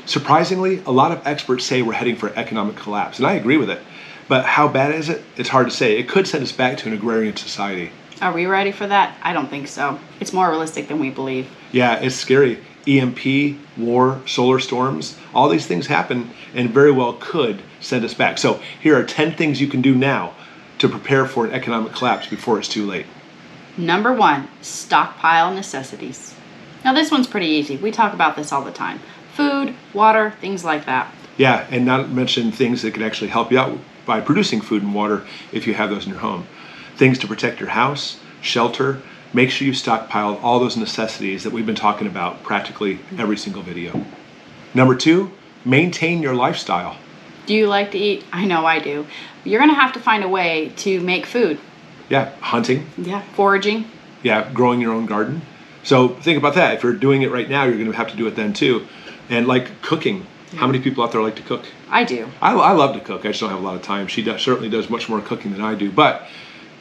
Surprisingly, a lot of experts say we're heading for economic collapse, and I agree with it. But how bad is it? It's hard to say. It could send us back to an agrarian society. Are we ready for that? I don't think so. It's more realistic than we believe. Yeah, it's scary. EMP, war, solar storms, all these things happen and very well could send us back. So here are 10 things you can do now to prepare for an economic collapse before it's too late. Number 1, stockpile necessities. Now this one's pretty easy. We talk about this all the time. Food, water, things like that. Yeah, and not mention things that can actually help you out by producing food and water if you have those in your home. Things to protect your house, shelter. Make sure you stockpile all those necessities that we've been talking about practically every single video. Number 2, maintain your lifestyle. Do you like to eat? I know I do. You're going to have to find a way to make food. Yeah, hunting. Yeah, foraging. Yeah, growing your own garden. So think about that. If you're doing it right now, you're going to have to do it then too. And like cooking. How many people out there like to cook? I do. I love to cook. I just don't have a lot of time. She certainly does much more cooking than I do. But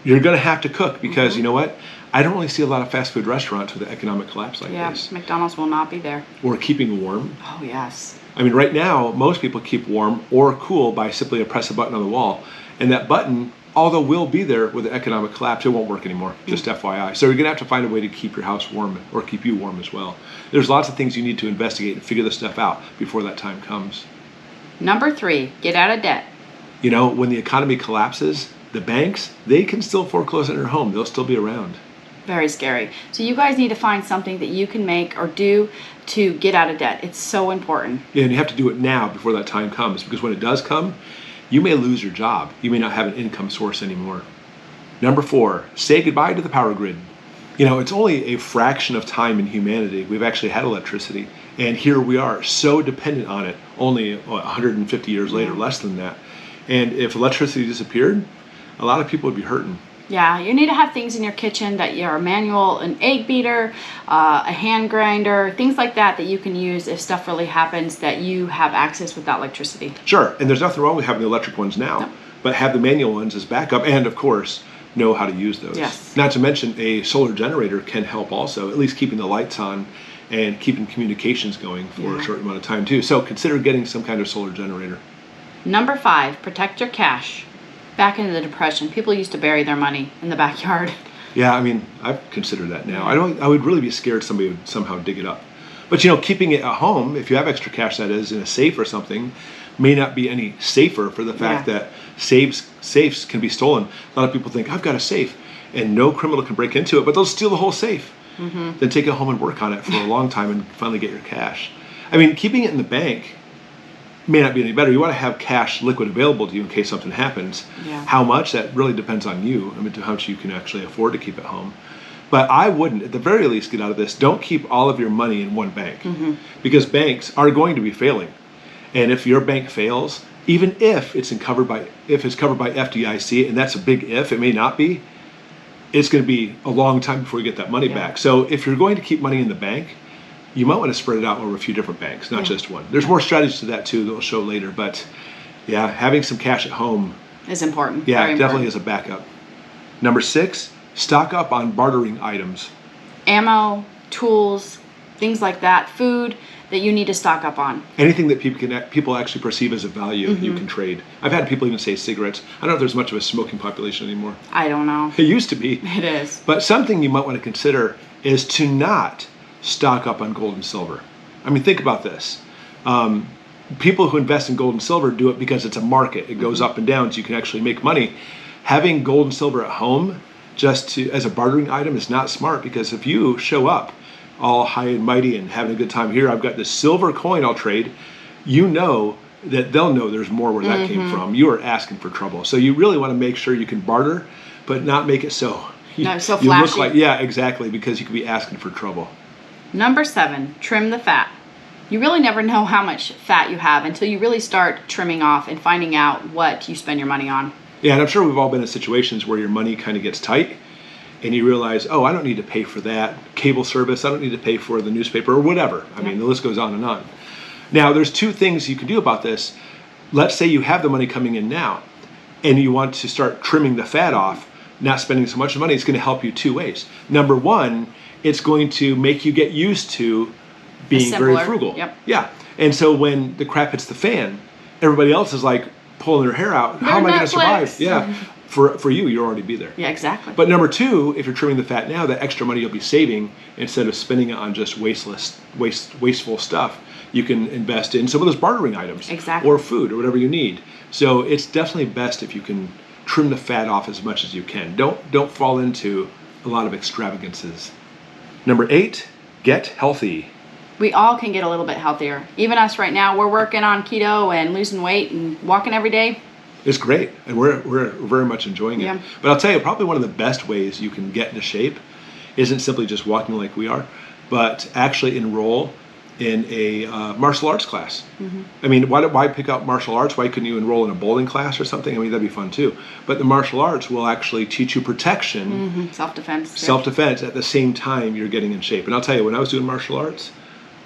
you're going to have to cook because you know what? I don't really see a lot of fast food restaurants with an economic collapse like this. Yeah, McDonald's will not be there. Or keeping warm. Oh, yes. I mean, right now, most people keep warm or cool by simply press a button on the wall. And that button, although will be there with an economic collapse, it won't work anymore, just FYI. So you're going to have to find a way to keep your house warm or keep you warm as well. There's lots of things you need to investigate and figure this stuff out before that time comes. Number 3, get out of debt. You know, when the economy collapses, the banks, they can still foreclose on your home. They'll still be around. Very scary. So you guys need to find something that you can make or do to get out of debt. It's so important. Yeah, and you have to do it now before that time comes, because when it does come, you may lose your job. You may not have an income source anymore. Number 4, say goodbye to the power grid. You know, it's only a fraction of time in humanity we've actually had electricity, and here we are so dependent on it only 150 years later, less than that. And if electricity disappeared, a lot of people would be hurting. Yeah, you need to have things in your kitchen that are manual, an egg beater, a hand grinder, things like that that you can use if stuff really happens that you have access without electricity. Sure, and there's nothing wrong with having the electric ones now, but have the manual ones as backup, and of course, know how to use those. Yes. Not to mention a solar generator can help also, at least keeping the lights on and keeping communications going for a short amount of time too. So consider getting some kind of solar generator. Number 5, protect your cash. Back in the Depression, people used to bury their money in the backyard. Yeah, I mean, I've considered that now. I would really be scared somebody would somehow dig it up. But you know, keeping it at home, if you have extra cash that is in a safe or something, may not be any safer for the fact that safes can be stolen. A lot of people think, I've got a safe, and no criminal can break into it, but they'll steal the whole safe. Then take it home and work on it for a long time and finally get your cash. I mean, keeping it in the bank may not be any better. You want to have cash liquid available to you in case something happens. Yeah. How much, that really depends on you. I mean, to how much you can actually afford to keep at home. But I wouldn't, at the very least, get out of this. Don't keep all of your money in one bank, because banks are going to be failing. And if your bank fails, even if it's covered by FDIC, and that's a big if, it may not be, it's going to be a long time before you get that money back. So if you're going to keep money in the bank, you might want to spread it out over a few different banks, not just one. There's more strategies to that too that we'll show later, but yeah, having some cash at home is important. Yeah, Very definitely important. is a backup. Number 6, stock up on bartering items. Ammo, tools, things like that, food that you need to stock up on. Anything that people actually perceive as a value, you can trade. I've had people even say cigarettes. I don't know if there's much of a smoking population anymore. I don't know. It used to be. It is. But something you might want to consider is to not stock up on gold and silver. I mean, think about this. People who invest in gold and silver do it because it's a market. It goes up and down, so you can actually make money. Having gold and silver at home just as a bartering item is not smart, because if you show up all high and mighty and having a good time, here, I've got this silver coin I'll trade, you know that they'll know there's more where that came from. You are asking for trouble. So you really want to make sure you can barter, but not make it so Not so you flashy. look like, yeah, exactly, because you could be asking for trouble. Number 7, trim the fat. You really never know how much fat you have until you really start trimming off and finding out what you spend your money on. Yeah, and I'm sure we've all been in situations where your money kind of gets tight and you realize, oh, I don't need to pay for that cable service. I don't need to pay for the newspaper or whatever. I mean, the list goes on and on. Now, there's 2 things you can do about this. Let's say you have the money coming in now and you want to start trimming the fat off, not spending so much money. It's going to help you 2 ways. Number 1, it's going to make you get used to being very frugal. Yep. Yeah. And so when the crap hits the fan, everybody else is like pulling their hair out. How am I going to survive? Yeah. For you, you'll already be there. Yeah, exactly. But number two, if you're trimming the fat now, that extra money you'll be saving, instead of spending it on just wasteful stuff, you can invest in some of those bartering items. Exactly. Or food or whatever you need. So it's definitely best if you can trim the fat off as much as you can. Don't fall into a lot of extravagances. Number 8, get healthy. We all can get a little bit healthier. Even us right now, we're working on keto and losing weight and walking every day. It's great, and we're very much enjoying it. Yeah. But I'll tell you, probably one of the best ways you can get into shape isn't simply just walking like we are, but actually enroll in a martial arts class. I mean, why pick out martial arts? Why couldn't you enroll in a bowling class or something? I mean, that'd be fun too. But the martial arts will actually teach you protection, Self-defense. self-defense at the same time you're getting in shape. And I'll tell you, when I was doing martial arts,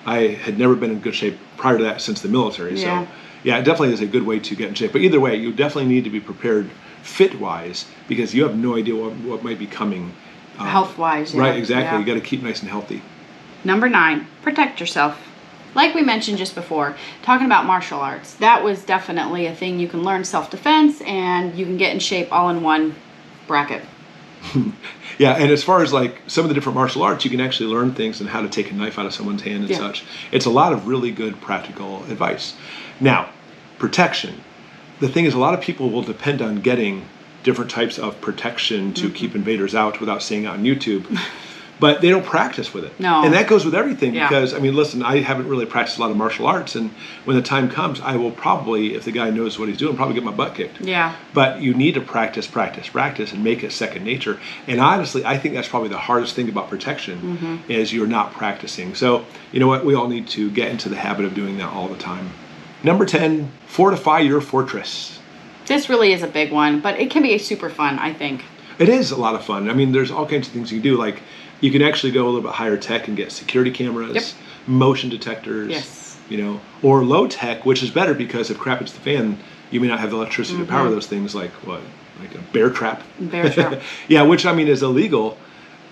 I had never been in good shape prior to that since the military. Yeah. So yeah, it definitely is a good way to get in shape. But either way, you definitely need to be prepared fit-wise, because you have no idea what might be coming. Health-wise. Right, exactly. Yeah. You got to keep nice and healthy. Number 9, protect yourself. Like we mentioned just before, talking about martial arts, that was definitely a thing you can learn self-defense and you can get in shape all in one bracket. Yeah, and as far as like some of the different martial arts, you can actually learn things and how to take a knife out of someone's hand and such. It's a lot of really good practical advice. Now, protection. The thing is, a lot of people will depend on getting different types of protection to keep invaders out without seeing it on YouTube. But they don't practice with it. No. And that goes with everything, Yeah. because, I mean, listen, I haven't really practiced a lot of martial arts, and when the time comes, I will probably, if the guy knows what he's doing, probably get my butt kicked. Yeah. But you need to practice, and make it second nature. And honestly, I think that's probably the hardest thing about protection, is you're not practicing. So, you know what? We all need to get into the habit of doing that all the time. Number 10, fortify your fortress. This really is a big one, but it can be super fun, I think. It is a lot of fun. I mean, there's all kinds of things you can do. Like, you can actually go a little bit higher tech and get security cameras, motion detectors, you know, or low tech, which is better, because if crap hits the fan, you may not have the electricity to power those things, like what? Like a bear trap? Bear trap. Yeah, which, I mean, is illegal,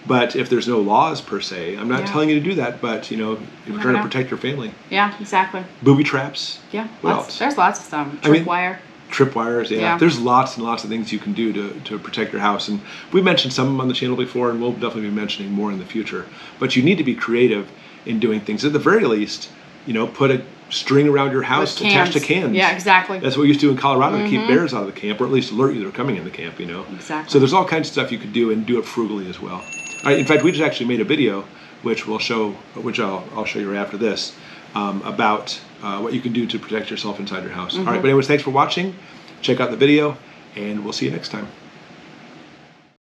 but if there's no laws per se, I'm not telling you to do that, but, you know, if you're trying to protect your family. Yeah, exactly. Booby traps. Yeah. What else? There's lots of stuff. Tripwire. Tripwires, yeah. There's lots and lots of things you can do to protect your house. And we mentioned some of them on the channel before, and we'll definitely be mentioning more in the future. But you need to be creative in doing things. At the very least, you know, put a string around your house attached to cans. Yeah, exactly. That's what we used to do in Colorado to keep bears out of the camp, or at least alert you they're coming in the camp, you know. Exactly. So there's all kinds of stuff you could do, and do it frugally as well. All right, in fact, we just actually made a video, which I'll show you right after this, about what you can do to protect yourself inside your house. All right, but anyways, thanks for watching. Check out the video, and we'll see you next time.